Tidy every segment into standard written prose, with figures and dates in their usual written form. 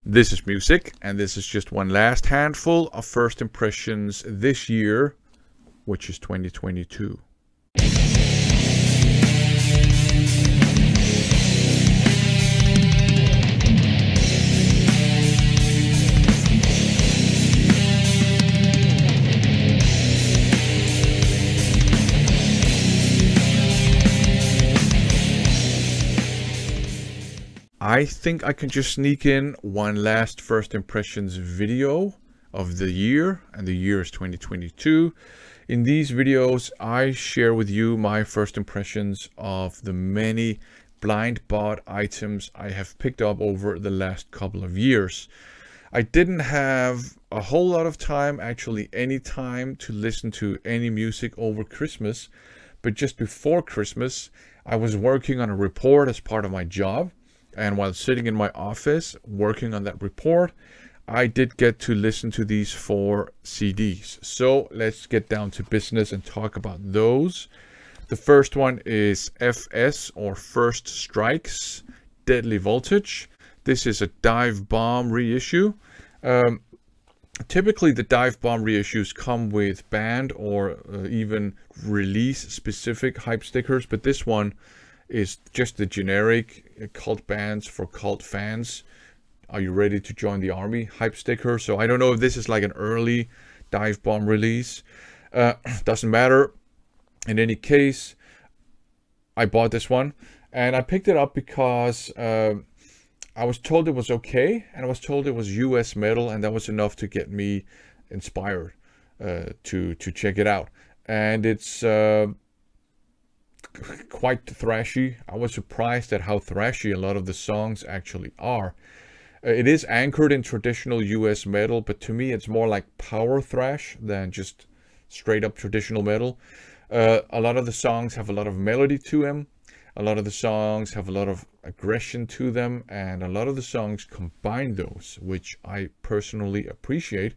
This is music, and this is just one last handful of first impressions this year, which is 2022. I think I can just sneak in one last first impressions video of the year, and the year is 2022. In these videos, I share with you my first impressions of the many blind bought items I have picked up over the last couple of years. I didn't have a whole lot of time, actually any time, to listen to any music over Christmas, but just before Christmas, I was working on a report as part of my job. And while sitting in my office working on that report, I did get to listen to these 4 CDs. So let's get down to business and talk about those. The first one is FS, or First Strike's Deadly Voltage. This is a Dive Bomb reissue. Typically the Dive Bomb reissues come with band or even release specific hype stickers, but this one is just the generic cult bands for cult fans. Are you ready to join the army hype sticker? So I don't know if this is like an early Dive Bomb release. Doesn't matter. In any case, I bought this one and I picked it up because I was told it was okay, and I was told it was US metal, and that was enough to get me inspired to check it out. And it's quite thrashy. I was surprised at how thrashy a lot of the songs actually are. It is anchored in traditional US metal, but to me it's more like power thrash than just straight up traditional metal. A lot of the songs have a lot of melody to them. A lot of the songs have a lot of aggression to them, and a lot of the songs combine those, which I personally appreciate.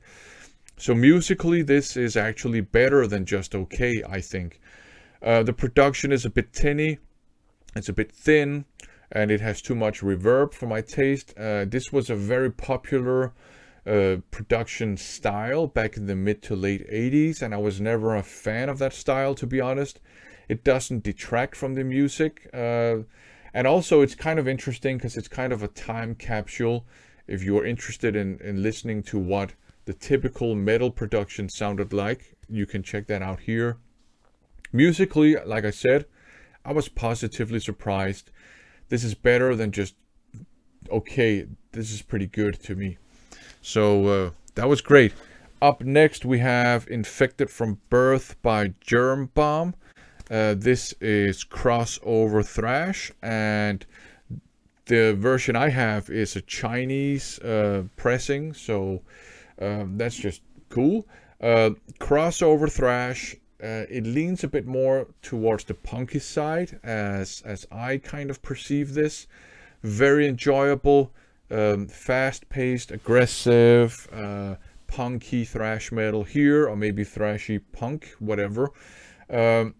So musically, this is actually better than just okay, I think. The production is a bit tinny, it's a bit thin, and it has too much reverb for my taste. This was a very popular production style back in the mid to late 80s, and I was never a fan of that style, to be honest. It doesn't detract from the music, and also it's kind of interesting because it's kind of a time capsule. If you're interested in listening to what the typical metal production sounded like, you can check that out here. Musically, like I said, I was positively surprised. This is better than just okay. This is pretty good to me. So that was great. Up next, we have Infected from Birth by Germ Bomb. This is crossover thrash, and the version I have is a Chinese pressing, so that's just cool. Crossover thrash. It leans a bit more towards the punky side, as I kind of perceive this. Very enjoyable, fast-paced, aggressive, punky thrash metal here, or maybe thrashy punk, whatever. And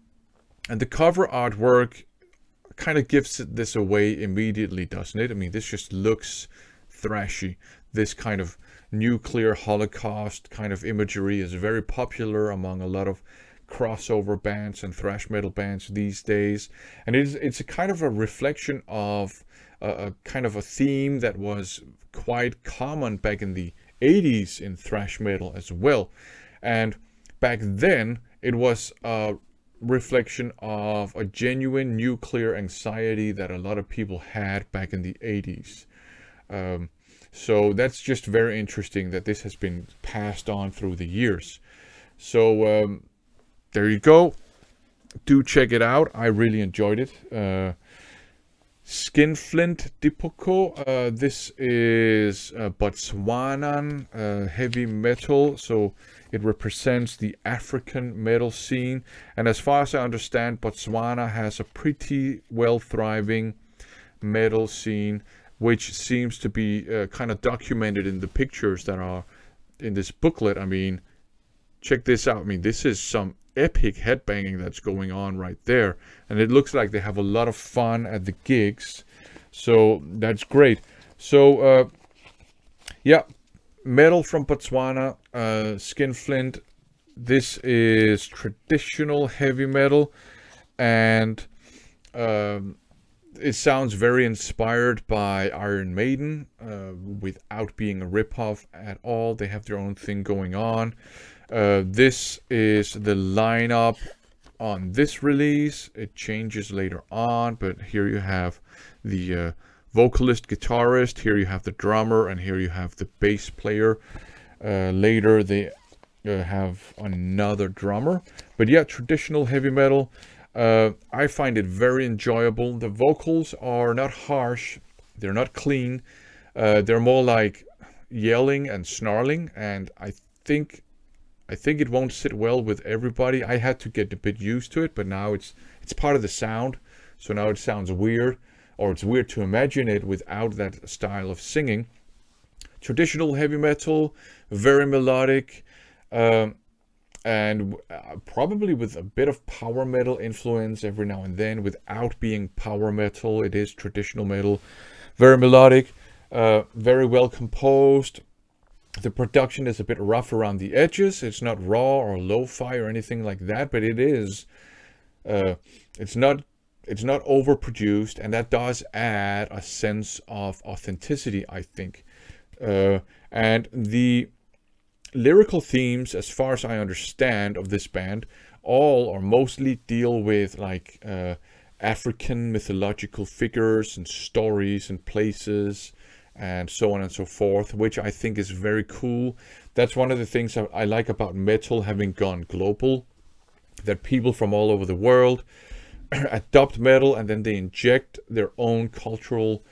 the cover artwork kind of gives this away immediately, doesn't it? I mean, this just looks thrashy. This kind of nuclear holocaust kind of imagery is very popular among a lot of crossover bands and thrash metal bands these days, and it's a kind of a reflection of a kind of a theme that was quite common back in the 80s in thrash metal as well. And back then it was a reflection of a genuine nuclear anxiety that a lot of people had back in the 80s. So that's just very interesting that this has been passed on through the years. So there you go. Do check it out. I really enjoyed it. Skinflint Dipoko. This is Botswanan heavy metal. So it represents the African metal scene. And as far as I understand, Botswana has a pretty well thriving metal scene, which seems to be kind of documented in the pictures that are in this booklet. I mean, check this out. I mean, this is some epic headbanging that's going on right there, and it looks like they have a lot of fun at the gigs, so that's great. So Yeah, metal from Botswana, skinflint. This is traditional heavy metal, and it sounds very inspired by Iron Maiden, without being a ripoff at all. They have their own thing going on. This is the lineup on this release. It changes later on, but here you have the vocalist, guitarist. Here you have the drummer, and here you have the bass player. Later they have another drummer. But yeah, traditional heavy metal. I find it very enjoyable. The vocals are not harsh, they're not clean, they're more like yelling and snarling, and I think it won't sit well with everybody. I had to get a bit used to it, but now it's part of the sound, so now it sounds weird, or it's weird to imagine it without that style of singing. Traditional heavy metal, very melodic, and probably with a bit of power metal influence every now and then, without being power metal. It is traditional metal, very melodic, very well composed. The production is a bit rough around the edges. It's not raw or lo-fi or anything like that, but it is it's not overproduced, and that does add a sense of authenticity, I think. And the lyrical themes, as far as I understand, of this band, all or mostly deal with like African mythological figures and stories and places and so on and so forth, which I think is very cool. That's one of the things I like about metal having gone global, that people from all over the world adopt metal, and then they inject their own cultural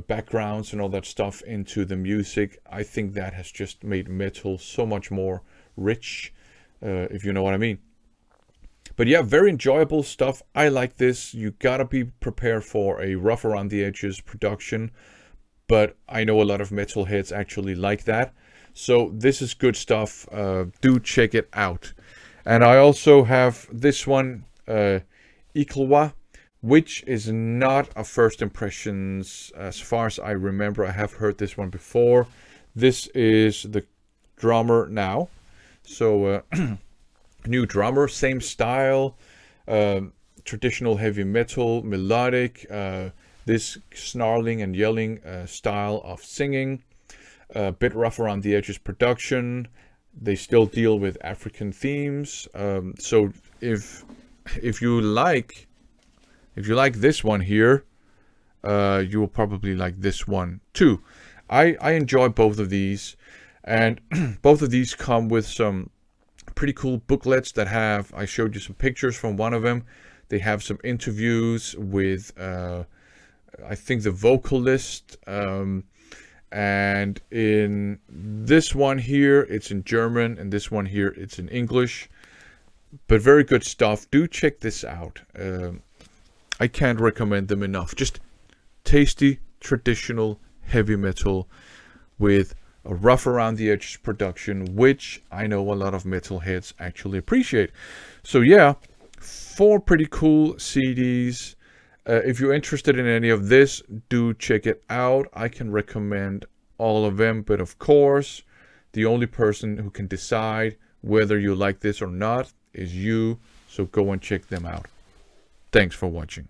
backgrounds and all that stuff into the music. I think that has just made metal so much more rich, if you know what I mean. But yeah, very enjoyable stuff. I like this. You gotta be prepared for a rough around the edges production, but I know a lot of metalheads actually like that. So this is good stuff. Do check it out. And I also have this one, Ikalwa, which is not a first impressions as far as I remember. I have heard this one before. This is the drummer now. So new drummer, same style, traditional heavy metal, melodic, this snarling and yelling style of singing, a bit rough around the edges production. They still deal with African themes. So if you like this one here, you will probably like this one too. I enjoy both of these, and both of these come with some pretty cool booklets that have, I showed you some pictures from one of them. They have some interviews with I think the vocalist, and in this one here it's in German, and this one here it's in English, but very good stuff. Do check this out. I can't recommend them enough. Just tasty traditional heavy metal with a rough around the edges production, which I know a lot of metalheads actually appreciate. So yeah, 4 pretty cool CDs. If you're interested in any of this, do check it out. I can recommend all of them, but of course, the only person who can decide whether you like this or not is you. So go and check them out. Thanks for watching.